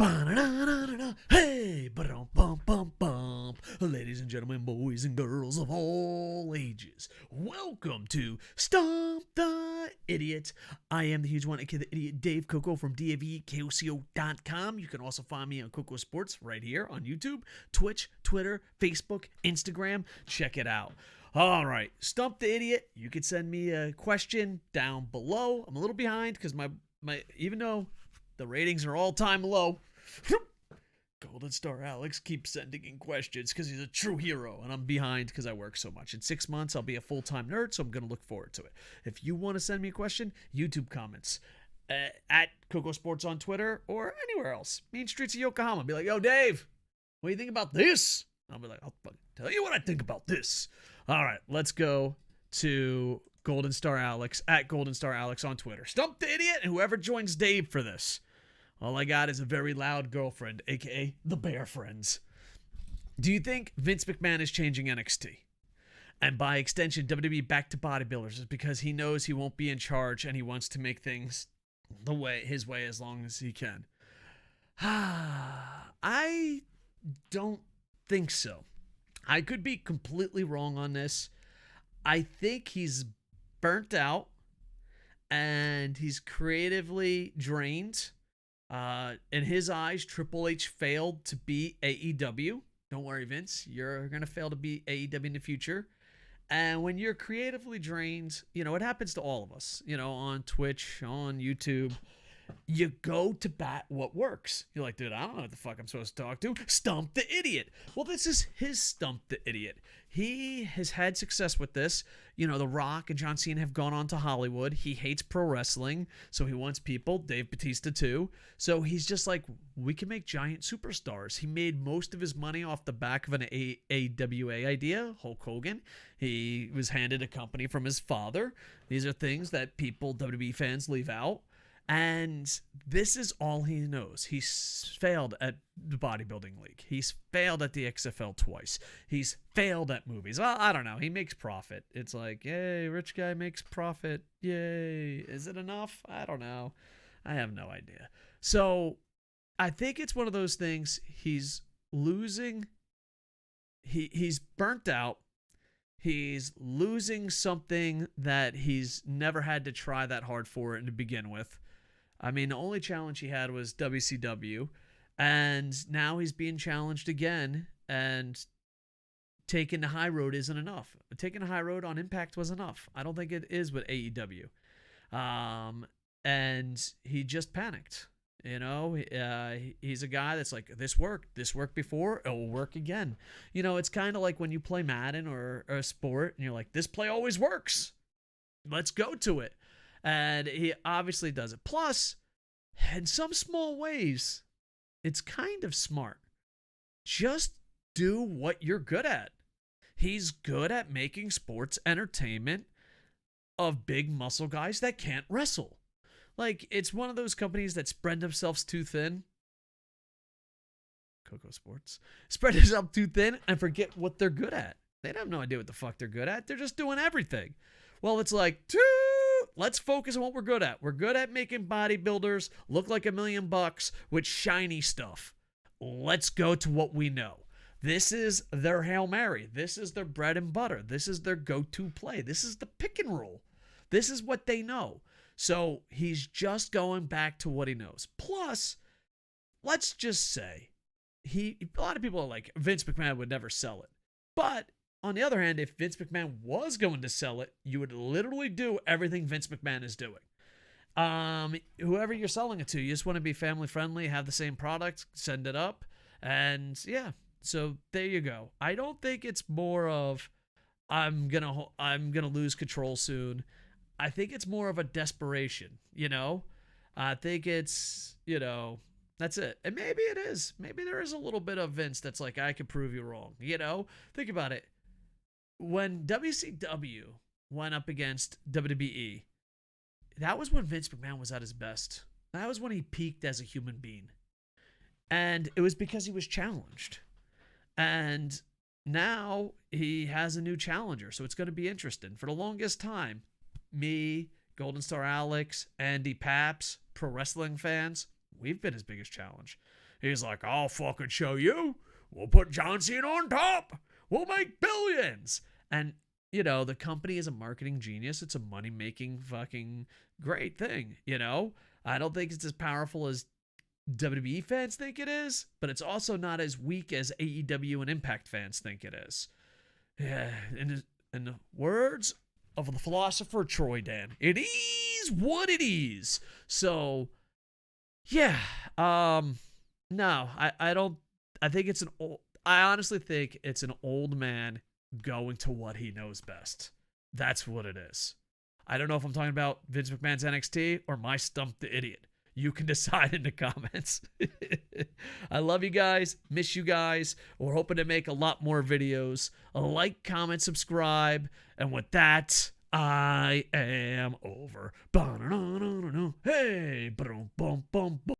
Ba-da-da-da-da-da. Hey, ba-dum-bum-bum-bum. Ladies and gentlemen, boys and girls of all ages, welcome to Stump the Idiot. I am the huge one, aka the idiot Dave Koco from DAVKOCO.com. You can also find me on KocoSports right here on YouTube, Twitch, Twitter, Facebook, Instagram. Check it out. All right, Stump the Idiot. You can send me a question down below. I'm a little behind because my even though the ratings are all-time low, GoldenStarAlex keeps sending in questions because he's a true hero, and I'm behind because I work so much. In 6 months, I'll be a full-time nerd, so I'm going to look forward to it. If you want to send me a question, YouTube comments at KocoSports on Twitter or anywhere else. Mean Streets of Yokohama. Be like, yo, Dave, what do you think about this? I'll be like, I'll tell you what I think about this. All right, let's go to GoldenStarAlex at GoldenStarAlex on Twitter. Stump the Idiot and whoever joins Dave for this. All I got is a very loud girlfriend, a.k.a. the Bear Friends. Do you think Vince McMahon is changing NXT? And by extension, WWE back to bodybuilders is because he knows he won't be in charge and he wants to make things his way as long as he can. I don't think so. I could be completely wrong on this. I think he's burnt out and he's creatively drained. In his eyes, Triple H failed to beat AEW. Don't worry, Vince. You're going to fail to beat AEW in the future. And when you're creatively drained, it happens to all of us, on Twitch, on YouTube. You go to bat what works. You're like, dude, I don't know what the fuck I'm supposed to talk to. Stump the Idiot. Well, this is his Stump the Idiot. He has had success with this. The Rock and John Cena have gone on to Hollywood. He hates pro wrestling, so he wants people. Dave Bautista too. So he's just like, we can make giant superstars. He made most of his money off the back of an AWA idea, Hulk Hogan. He was handed a company from his father. These are things that WWE fans leave out. And this is all he knows. He's failed at the bodybuilding league. He's failed at the XFL twice. He's failed at movies. Well, I don't know. He makes profit. It's like, yay, rich guy makes profit. Yay. Is it enough? I don't know. I have no idea. So I think it's one of those things. He's losing. He's burnt out. He's losing something that he's never had to try that hard for to begin with. I mean, the only challenge he had was WCW, and now he's being challenged again, and taking the high road isn't enough. Taking the high road on Impact was enough. I don't think it is with AEW. And he just panicked. He's a guy that's like, this worked before, it will work again. It's kind of like when you play Madden or a sport, and you're like, this play always works. Let's go to it. And he obviously does it. Plus, in some small ways, it's kind of smart. Just do what you're good at. He's good at making sports entertainment of big muscle guys that can't wrestle. Like, it's one of those companies that spread themselves too thin. KocoSports. Spread themselves too thin and forget what they're good at. They have no idea what the fuck they're good at. They're just doing everything. Well, it's like, let's focus on what we're good at. We're good at making bodybuilders look like $1 million with shiny stuff. Let's go to what we know. This is their Hail Mary. This is their bread and butter. This is their go-to play. This is the pick and roll. This is what they know. So he's just going back to what he knows. Plus, let's just say, a lot of people are like, Vince McMahon would never sell it. But on the other hand, if Vince McMahon was going to sell it, you would literally do everything Vince McMahon is doing. Whoever you're selling it to, you just want to be family friendly, have the same product, send it up, and yeah. So there you go. I don't think it's more of I'm gonna lose control soon. I think it's more of a desperation. I think it's that's it. And maybe it is. Maybe there is a little bit of Vince that's like, I can prove you wrong. Think about it. When WCW went up against WWE, that was when Vince McMahon was at his best. That was when he peaked as a human being. And it was because he was challenged. And now he has a new challenger, so it's going to be interesting. For the longest time, me, GoldenStarAlex, Andy Paps, pro wrestling fans, we've been his biggest challenge. He's like, I'll fucking show you. We'll put John Cena on top. We'll make billions. And, you know, the company is a marketing genius. It's a money-making fucking great thing, you know? I don't think it's as powerful as WWE fans think it is, but it's also not as weak as AEW and Impact fans think it is. Yeah, in the words of the philosopher Troy Dan, it is what it is. So, yeah, no, I don't. I think it's I honestly think it's an old man going to what he knows best. That's what it is. I don't know if I'm talking about Vince McMahon's NXT or my Stump the Idiot. You can decide in the comments. I love you guys. Miss you guys. We're hoping to make a lot more videos. Like, comment, subscribe. And with that, I am over. Hey, boom, boom, boom.